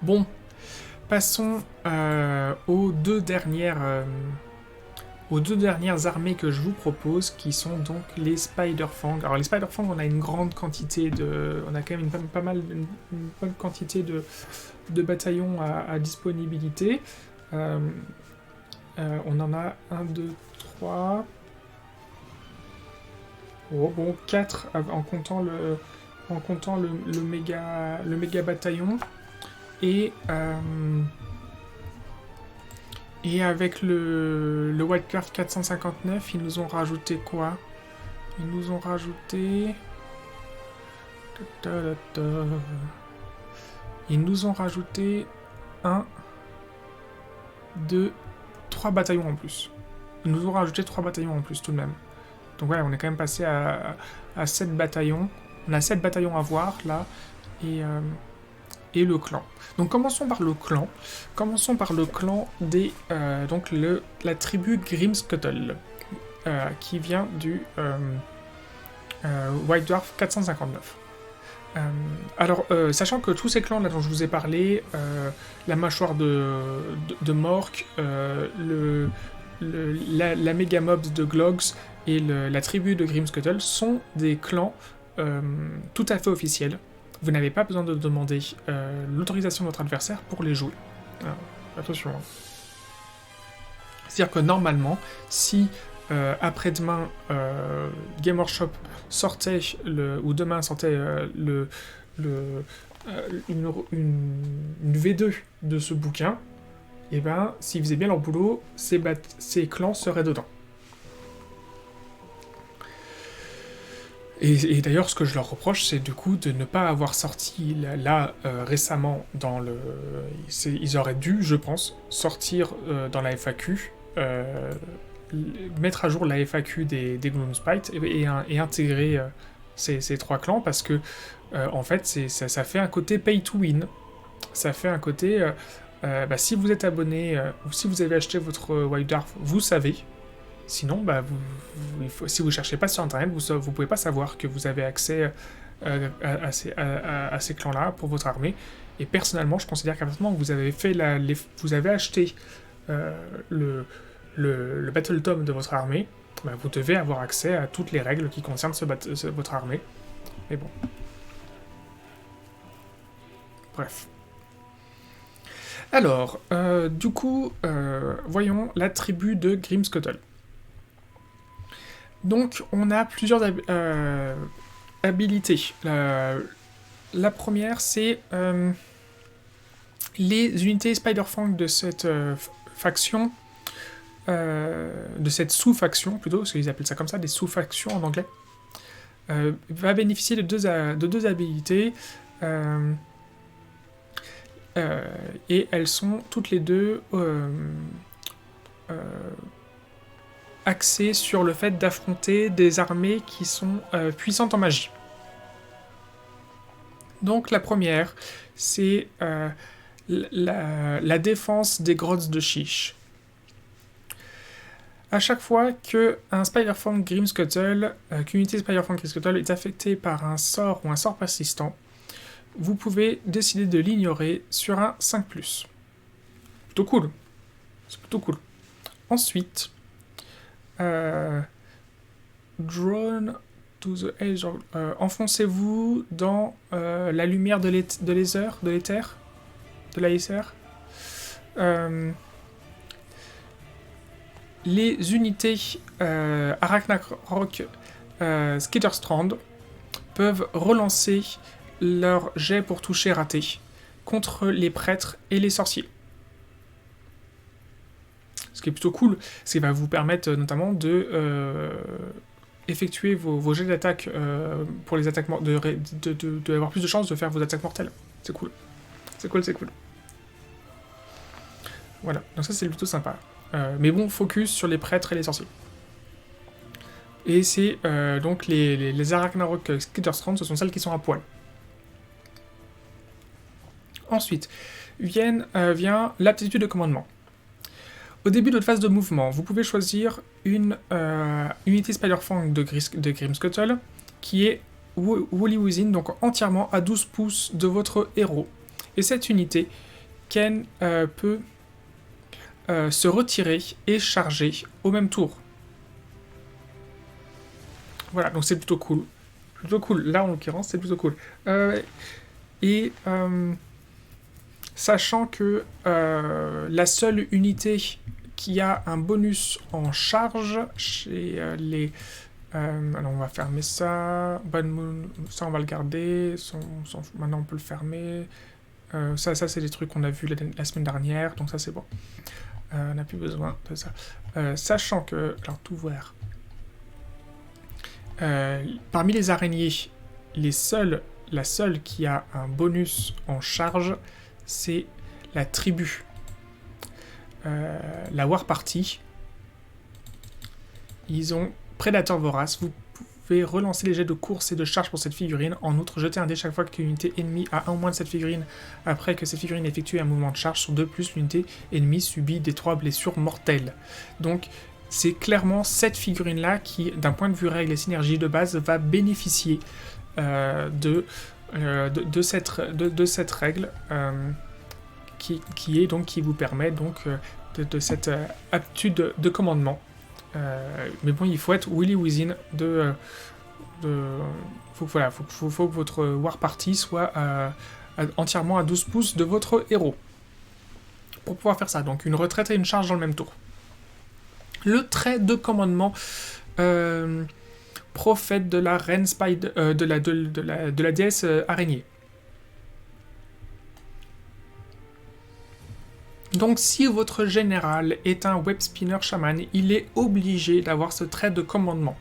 Bon, passons aux deux dernières armées que je vous propose, qui sont donc les Spider-Fang. Alors les Spider-Fang, on a une grande quantité de... On a quand même une bonne quantité de bataillons à disponibilité. On en a 1, 2, 3... Oh, bon, 4 en comptant le méga bataillon. Et, et avec le Wildcard 459, ils nous ont rajouté quoi? Ils nous ont rajouté... Ils nous ont rajouté 1, 2, 3 bataillons en plus. Ils nous ont rajouté 3 bataillons en plus tout de même. Donc voilà, on est quand même passé à 7 bataillons. On a 7 bataillons à voir là. Et le clan. Donc commençons par le clan. Commençons par le clan des... donc la tribu Grimskuttle. Qui vient du White Dwarf 459. Alors, sachant que tous ces clans là dont je vous ai parlé, la mâchoire de Mork, la méga mobs de Glogs et la tribu de Grimskuttle sont des clans tout à fait officiels. Vous n'avez pas besoin de demander l'autorisation de votre adversaire pour les jouer. Alors, attention. Hein. C'est-à-dire que normalement, si après-demain Game Workshop sortait, ou demain sortait une V2 de ce bouquin, et ben, s'ils faisaient bien leur boulot, ces clans seraient dedans. Et d'ailleurs, ce que je leur reproche, c'est du coup de ne pas avoir sorti là récemment dans le... Ils auraient dû, je pense, sortir dans la FAQ, mettre à jour la FAQ des Gloomspite et intégrer ces 3 clans, parce que en fait, ça fait un côté pay to win. Ça fait un côté... si vous êtes abonné, ou si vous avez acheté votre White Dwarf, vous savez. Sinon, si vous cherchez pas sur internet, vous pouvez pas savoir que vous avez accès à ces clans-là pour votre armée. Et personnellement, je considère qu'à partir du moment où vous avez vous avez acheté le Battle Tome de votre armée, vous devez avoir accès à toutes les règles qui concernent votre armée. Mais bon. Bref. Alors, du coup, voyons la tribu de Grimskuttle. Donc, on a plusieurs habilités. La première, c'est les unités Spider-Fang de cette faction, de cette sous-faction plutôt, parce qu'ils appellent ça comme ça, des sous-factions en anglais, va bénéficier de deux habilités, et elles sont toutes les deux axées sur le fait d'affronter des armées qui sont puissantes en magie. Donc la première, c'est la défense des grottes de Chiche. À chaque fois qu'un Spider-Fang Grimskuttle, qu'une unité Spider-Fang Grimskuttle est affectée par un sort ou un sort persistant, vous pouvez décider de l'ignorer sur un 5+. Plutôt cool. C'est plutôt cool. Ensuite, Drone to the Edge, enfoncez-vous dans la lumière de l'éther, de la Aether. Les unités Arachnarok Skitterstrand peuvent relancer leur jet pour toucher raté contre les prêtres et les sorciers. Ce qui est plutôt cool, ce qui va vous permettre notamment de effectuer vos jets d'attaque pour les attaques de avoir plus de chances de faire vos attaques mortelles. C'est cool. C'est cool. Voilà, donc ça c'est plutôt sympa. Mais bon, focus sur les prêtres et les sorciers. Et c'est donc les Arachnarok Skitterstrand, ce sont celles qui sont à poil. Ensuite, vient l'aptitude de commandement. Au début de votre phase de mouvement, vous pouvez choisir une unité Spider-Fang de Grimskuttle qui est Woolly Within, donc entièrement à 12 pouces de votre héros. Et cette unité Ken peut se retirer et charger au même tour. Voilà, donc c'est plutôt cool. Plutôt cool. Là, en l'occurrence, c'est plutôt cool. Sachant que la seule unité qui a un bonus en charge chez les... alors, on va fermer ça. Ça, on va le garder. Maintenant, on peut le fermer. Ça c'est des trucs qu'on a vus la semaine dernière, donc ça, c'est bon. On n'a plus besoin de ça. Sachant que... Alors, tout voir. Parmi les araignées, la seule qui a un bonus en charge, c'est la tribu. La War Party. Ils ont Prédateur Vorace. Vous pouvez relancer les jets de course et de charge pour cette figurine. En outre, jetez un dé chaque fois qu'une unité ennemie a un ou moins de cette figurine. Après que cette figurine effectue un mouvement de charge sur 2+, l'unité ennemie subit des 3 blessures mortelles. Donc, c'est clairement cette figurine-là qui, d'un point de vue règle et synergie de base, va bénéficier de cette règle qui vous permet donc de cette aptitude de commandement. Mais bon, il faut être Willy Within faut que votre War Party soit entièrement à 12 pouces de votre héros pour pouvoir faire ça. Donc une retraite et une charge dans le même tour. Le trait de commandement prophète de la reine Spider, de la déesse araignée. Donc si votre général est un web spinner chaman, il est obligé d'avoir ce trait de commandement.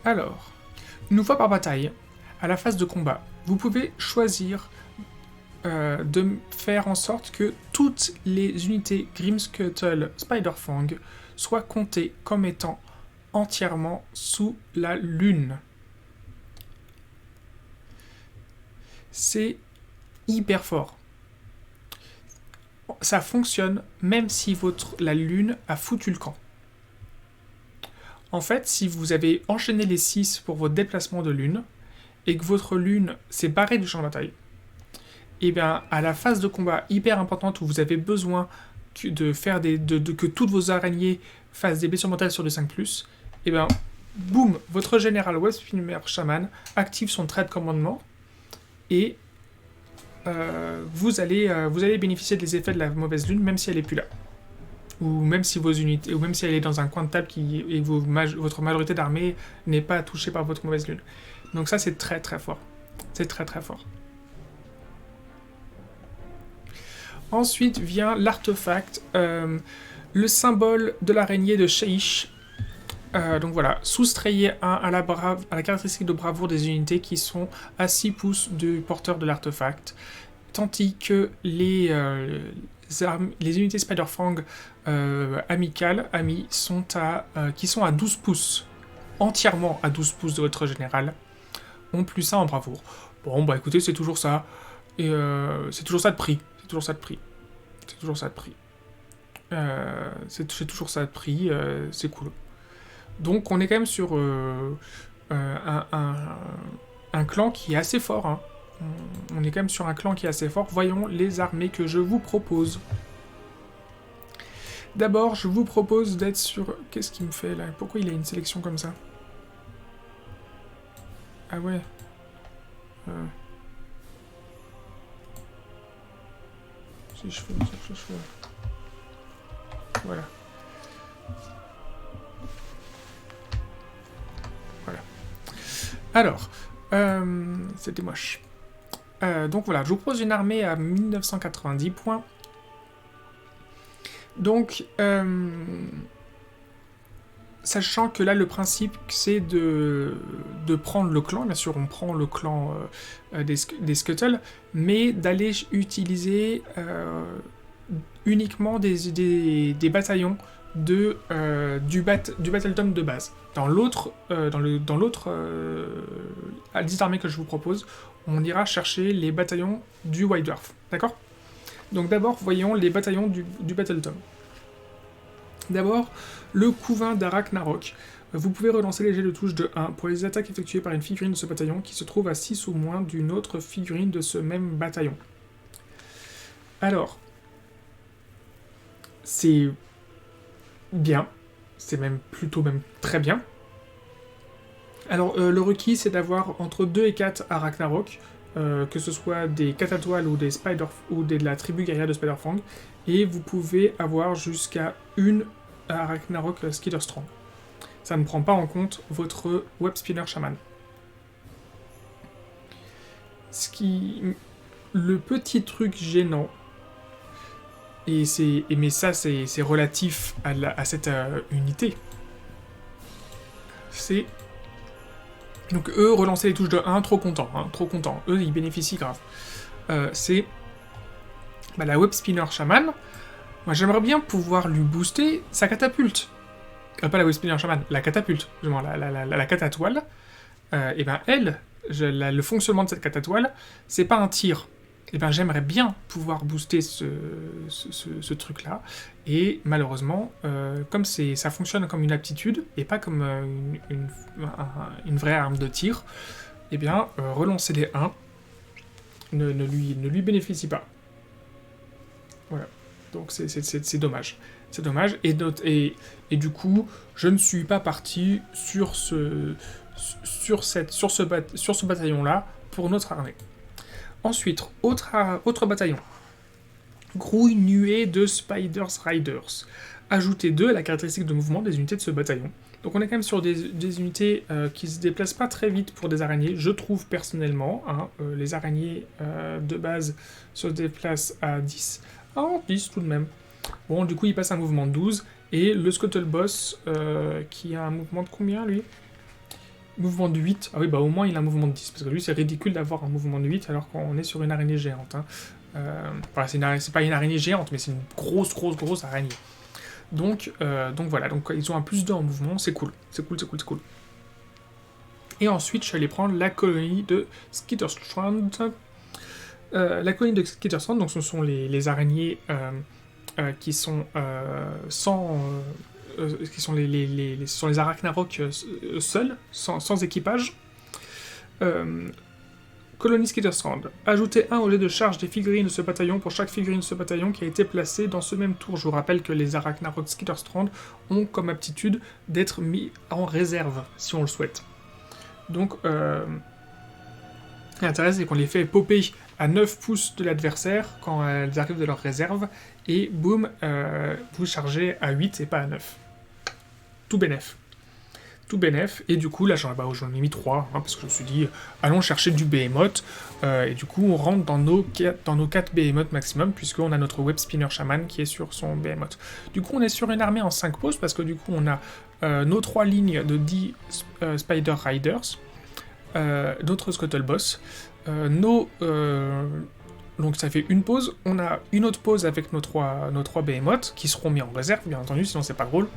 Alors, une fois par bataille, à la phase de combat, vous pouvez choisir de faire en sorte que toutes les unités Grimskuttle Spiderfang soient comptées comme étant entièrement sous la lune. C'est hyper fort. Ça fonctionne même si la lune a foutu le camp. En fait, si vous avez enchaîné les 6 pour votre déplacement de lune, et que votre lune s'est barrée du champ de bataille, et bien à la phase de combat hyper importante où vous avez besoin de faire que toutes vos araignées fassent des blessures mortelles sur des 5+, et bien boum, votre général Web Spinner Shaman active son trait de commandement et vous allez bénéficier des effets de la mauvaise lune même si elle n'est plus là. Ou même si vos unités, ou même si elle est dans un coin de table et votre majorité d'armée n'est pas touchée par votre mauvaise lune. Donc ça, c'est très très fort. C'est très très fort. Ensuite vient l'artefact, le symbole de l'araignée de Sheish. Donc voilà, soustrayez 1 à la caractéristique de bravoure des unités qui sont à 6 pouces du porteur de l'artefact. Tandis que les unités Spiderfang amicales, amies, qui sont à 12 pouces, entièrement à 12 pouces de votre général, ont plus ça en bravoure. Bon, bah écoutez, c'est toujours ça. Et c'est toujours ça de prix. C'est toujours ça de prix. C'est toujours ça de prix. C'est toujours ça de prix. C'est cool. Donc on est quand même sur un clan qui est assez fort. Hein. On est quand même sur un clan qui est assez fort. Voyons les armées que je vous propose. D'abord, je vous propose d'être sur... Qu'est-ce qu'il me fait là? Pourquoi il a une sélection comme ça? Ah ouais. Si je fais... Voilà. Voilà. Alors, c'était moche. Donc voilà, je vous propose une armée à 1990 points. Donc, sachant que là, le principe, c'est de prendre le clan. Bien sûr, on prend le clan des Scuttle, mais d'aller utiliser uniquement des bataillons du Battletome de base. Dans l'autre liste d'armées que je vous propose, on ira chercher les bataillons du White Dwarf. D'accord? Donc d'abord, voyons les bataillons du Battletome. D'abord, le couvain d'Arachnarok. Vous pouvez relancer les jets de touche de 1 pour les attaques effectuées par une figurine de ce bataillon qui se trouve à 6 ou moins d'une autre figurine de ce même bataillon. Alors, c'est bien, c'est même plutôt même très bien. Alors, le requis, c'est d'avoir entre 2 et 4 Arachnarok, que ce soit des Catatoiles ou des Spider ou de la tribu guerrière de Spider-Fang, et vous pouvez avoir jusqu'à une Arachnarok Skitterstrand. Ça ne prend pas en compte votre Web Spinner Shaman. Le petit truc gênant, mais ça c'est relatif à cette unité, c'est... Donc eux, relancer les touches de 1, trop content, hein, trop content. Eux, ils bénéficient grave. C'est la Web Spinner Shaman. Moi, j'aimerais bien pouvoir lui booster sa catapulte. Pas la Web Spinner Shaman, la catapulte, la catatoile. Et ben elle, le fonctionnement de cette catatoile, c'est pas un tir. Et ben j'aimerais bien pouvoir booster ce truc-là. Et malheureusement, comme ça fonctionne comme une aptitude, et pas comme une vraie arme de tir, et bien relancer les 1 ne lui bénéficie pas. Voilà. Donc c'est dommage. C'est dommage. Et du coup, je ne suis pas parti sur ce bataillon-là pour notre armée. Ensuite, autre bataillon. Grouille nuée de Spiders Riders. Ajoutez 2 à la caractéristique de mouvement des unités de ce bataillon. Donc on est quand même sur des unités qui se déplacent pas très vite pour des araignées, je trouve personnellement. Hein, les araignées de base se déplacent à 10. Ah, 10 tout de même. Bon, du coup, il passe un mouvement de 12. Et le Scuttleboss, qui a un mouvement de combien, lui ? Mouvement de 8. Ah oui, bah au moins il a un mouvement de 10. Parce que lui, c'est ridicule d'avoir un mouvement de 8 alors qu'on est sur une araignée géante. Hein. Voilà, c'est pas une araignée géante, mais c'est une grosse araignée. Donc voilà, donc ils ont un plus 2 en mouvement, c'est cool. C'est cool. Et ensuite, je suis allé prendre la colonie de Skitterstrand. La colonie de Skitterstrand, donc ce sont les araignées qui sont sans... qui sont ce sont les Arachnarok seuls, sans équipage. Colonie Skitterstrand. Ajoutez 1 au jet de charge des figurines de ce bataillon pour chaque figurine de ce bataillon qui a été placée dans ce même tour. Je vous rappelle que les Arachnarok Skitterstrand ont comme aptitude d'être mis en réserve, si on le souhaite. Donc, l'intérêt, c'est qu'on les fait popper à 9 pouces de l'adversaire quand elles arrivent de leur réserve, et boum, vous chargez à 8 et pas à 9. Tout bénef. Et du coup, là, j'en ai mis 3, hein, parce que je me suis dit, allons chercher du Behemoth, et du coup, on rentre dans nos 4 Behemoth maximum, puisqu'on a notre Web Spinner Shaman qui est sur son Behemoth. Du coup, on est sur une armée en 5 poses, parce que du coup, on a nos 3 lignes de 10 Spider Riders, notre Scuttleboss, donc ça fait une pause, on a une autre pause avec nos 3 Behemoth, qui seront mis en réserve, bien entendu, sinon c'est pas drôle.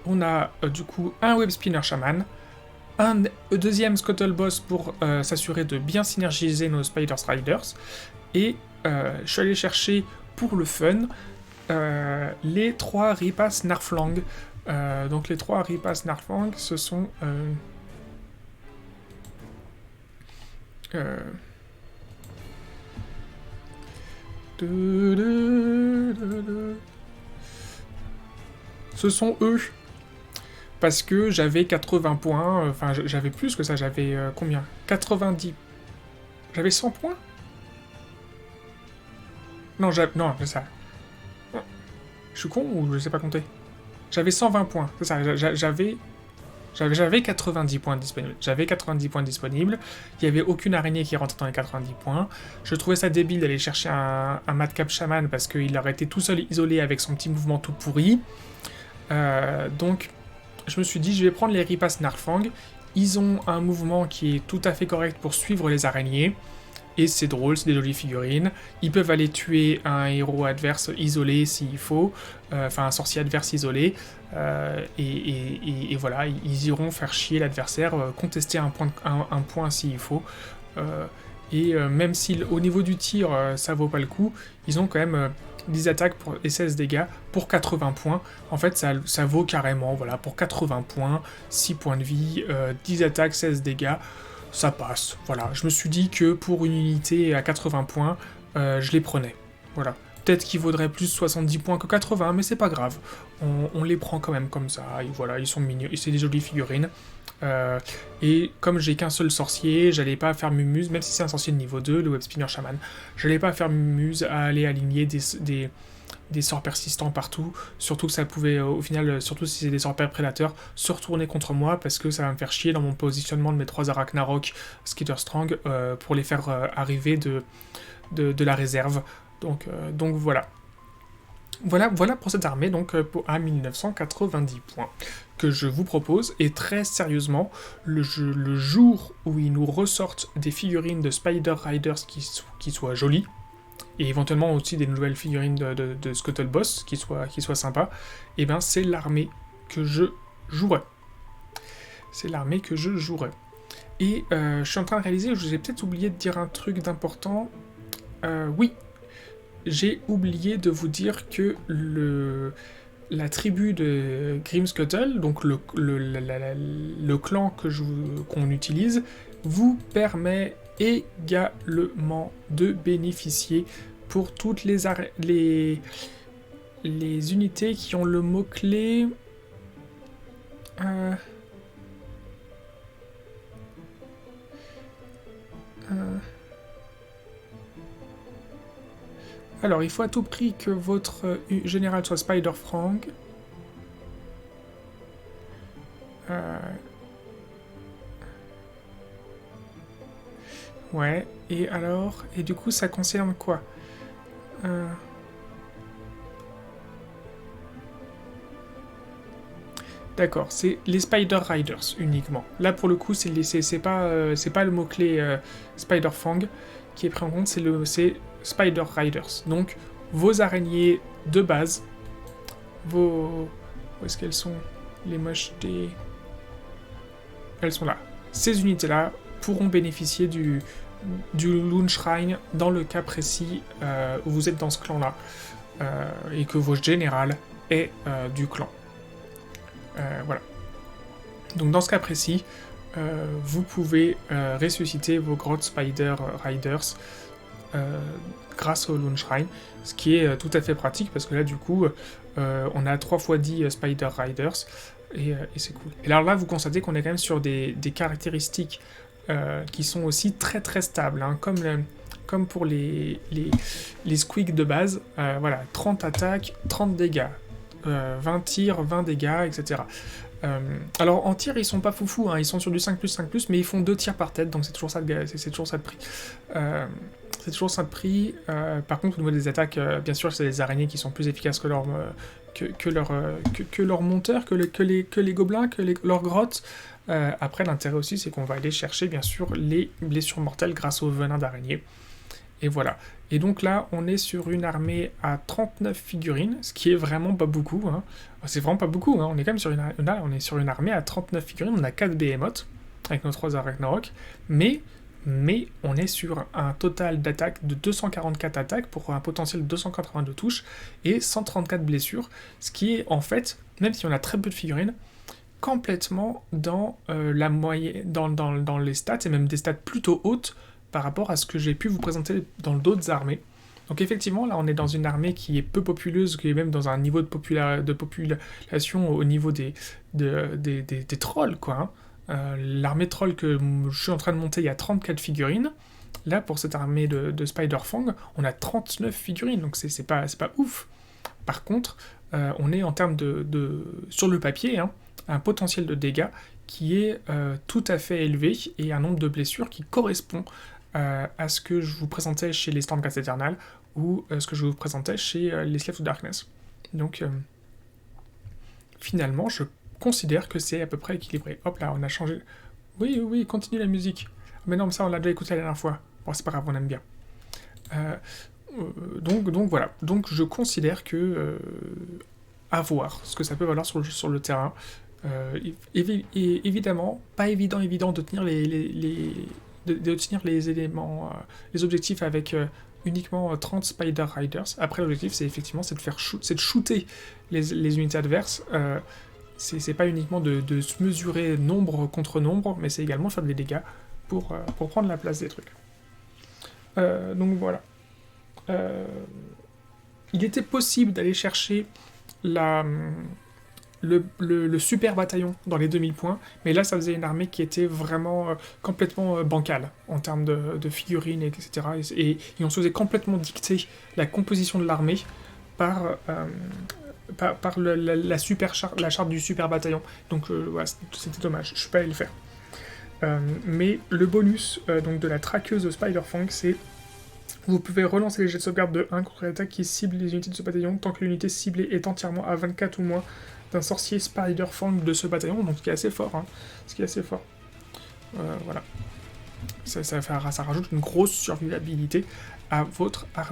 On a du coup un Web Spinner Shaman, un deuxième Scuttleboss pour s'assurer de bien synergiser nos Spiders Riders, et je suis allé chercher pour le fun les 3 Ripas Narflang. Donc les 3 Ripas Narflang, ce sont... Ce sont eux. Parce que j'avais 80 points, enfin j'avais plus que ça, j'avais combien 90. J'avais 100 points. Non, c'est ça. Je suis con ou je sais pas compter. J'avais 120 points, c'est ça, j'avais 90 points disponibles. Il n'y avait aucune araignée qui rentrait dans les 90 points. Je trouvais ça débile d'aller chercher un Madcap Shaman parce qu'il aurait été tout seul isolé avec son petit mouvement tout pourri. Donc... je me suis dit, je vais prendre les Ripas Narfang. Ils ont un mouvement qui est tout à fait correct pour suivre les araignées. Et c'est drôle, c'est des jolies figurines. Ils peuvent aller tuer un héros adverse isolé s'il faut. Enfin, un sorcier adverse isolé. Et voilà, ils iront faire chier l'adversaire, contester un point s'il faut. Même si au niveau du tir, ça vaut pas le coup, ils ont quand même 10 attaques et 16 dégâts pour 80 points. En fait, ça vaut carrément, voilà, pour 80 points, 6 points de vie, 10 attaques, 16 dégâts, ça passe. Voilà, je me suis dit que pour une unité à 80 points, je les prenais. Voilà. Peut-être qu'ils vaudraient plus 70 points que 80, mais c'est pas grave. On les prend quand même comme ça, et voilà, ils sont mignons, et c'est des jolies figurines. Et comme j'ai qu'un seul sorcier, j'allais pas faire mumuse, même si c'est un sorcier de niveau 2, le Web Spinner Shaman, j'allais pas faire mumuse à aller aligner des sorts persistants partout, surtout que ça pouvait, au final, surtout si c'est des sorts prédateurs, se retourner contre moi, parce que ça va me faire chier dans mon positionnement de mes 3 Arachnarok Skitter Strong, pour les faire arriver de la réserve. Donc voilà. Voilà pour cette armée, donc à 1990 points, que je vous propose, et très sérieusement, le jour où ils nous ressortent des figurines de Spider Riders qui soient jolies, et éventuellement aussi des nouvelles figurines de Scuttle Boss qui soient sympas, et ben c'est l'armée que je jouerai. C'est l'armée que je jouerai. Et je suis en train de réaliser, j'ai peut-être oublié de dire un truc d'important. Oui, j'ai oublié de vous dire que la tribu de Grimscuttle, donc le clan qu'on utilise, vous permet également de bénéficier pour toutes les unités qui ont le mot-clé... Alors, il faut à tout prix que votre général soit Spider-Frank. Ouais, et alors... Et du coup, ça concerne quoi? D'accord, c'est les Spider Riders uniquement. Là, pour le coup, c'est pas le mot-clé Spider-Fang qui est pris en compte, c'est Spider Riders. Donc, vos araignées de base, où est-ce qu'elles sont? Les mochetés... Elles sont là. Ces unités-là pourront bénéficier du Loon Shrine dans le cas précis où vous êtes dans ce clan-là et que votre général est du clan. Voilà. Donc dans ce cas précis, vous pouvez ressusciter vos grottes Spider Riders grâce au Loon Shrine, ce qui est tout à fait pratique parce que là du coup on a 3 x 10 Spider Riders et c'est cool. Et alors là vous constatez qu'on est quand même sur des caractéristiques qui sont aussi très très stables, hein, comme pour les squeaks de base, voilà, 30 attaques, 30 dégâts, 20 tirs, 20 dégâts, etc. Alors en tir ils sont pas foufou, hein, ils sont sur du 5+5+, mais ils font 2 tirs par tête, donc c'est toujours ça de prix. C'est toujours ça de prix. Par contre au niveau des attaques, bien sûr c'est les araignées qui sont plus efficaces que leurs monteurs, que les gobelins, leurs grottes. Après l'intérêt aussi c'est qu'on va aller chercher bien sûr les blessures mortelles grâce au venin d'araignée. Et voilà. Et donc là, on est sur une armée à 39 figurines, ce qui est vraiment pas beaucoup. Hein. C'est vraiment pas beaucoup. Hein. On est quand même sur une armée à 39 figurines. On a 4 Behemoths, avec nos 3 Arachnarok. Mais on est sur un total d'attaque de 244 attaques pour un potentiel de 282 touches et 134 blessures. Ce qui est en fait, même si on a très peu de figurines, complètement dans la moyenne, dans les stats, et même des stats plutôt hautes, par rapport à ce que j'ai pu vous présenter dans d'autres armées. Donc effectivement, là, on est dans une armée qui est peu populeuse, qui est même dans un niveau de population au niveau des trolls, quoi. Hein. L'armée de trolls que je suis en train de monter, il y a 34 figurines. Là, pour cette armée de Spider-Fang, on a 39 figurines, donc c'est pas ouf. Par contre, on est en termes sur le papier, hein, un potentiel de dégâts qui est tout à fait élevé et un nombre de blessures qui correspond à ce que je vous présentais chez les Stormcast Eternal ou ce que je vous présentais chez les Slaves to Darkness. Donc, finalement, je considère que c'est à peu près équilibré. Hop là, on a changé... Oui, continue la musique. Mais non, mais ça, on l'a déjà écouté la dernière fois. Bon, c'est pas grave, on aime bien. Donc voilà. Donc, je considère que... à voir ce que ça peut valoir sur le terrain. Évidemment, pas évident de tenir de tenir les éléments, les objectifs avec uniquement 30 Spider Riders. Après, l'objectif, c'est effectivement c'est de shooter les unités adverses. C'est pas uniquement de se mesurer nombre contre nombre, mais c'est également faire des dégâts pour prendre la place des trucs. Donc voilà. Il était possible d'aller chercher le super bataillon dans les 2000 points, mais là ça faisait une armée qui était vraiment complètement bancale en termes de figurines, etc. Et on se faisait complètement dicter la composition de l'armée par la charte du super bataillon. Donc voilà, c'était dommage, je suis pas allé le faire. Mais le bonus donc de la traqueuse de Spider-Fang, c'est vous pouvez relancer les jets de sauvegarde de 1 contre l'attaque qui cible les unités de ce bataillon tant que l'unité ciblée est entièrement à 24 ou moins d'un sorcier Spider-Fang de ce bataillon, donc ce qui est assez fort. Hein, ce qui est assez fort. Voilà. Ça rajoute une grosse survivabilité à votre armée.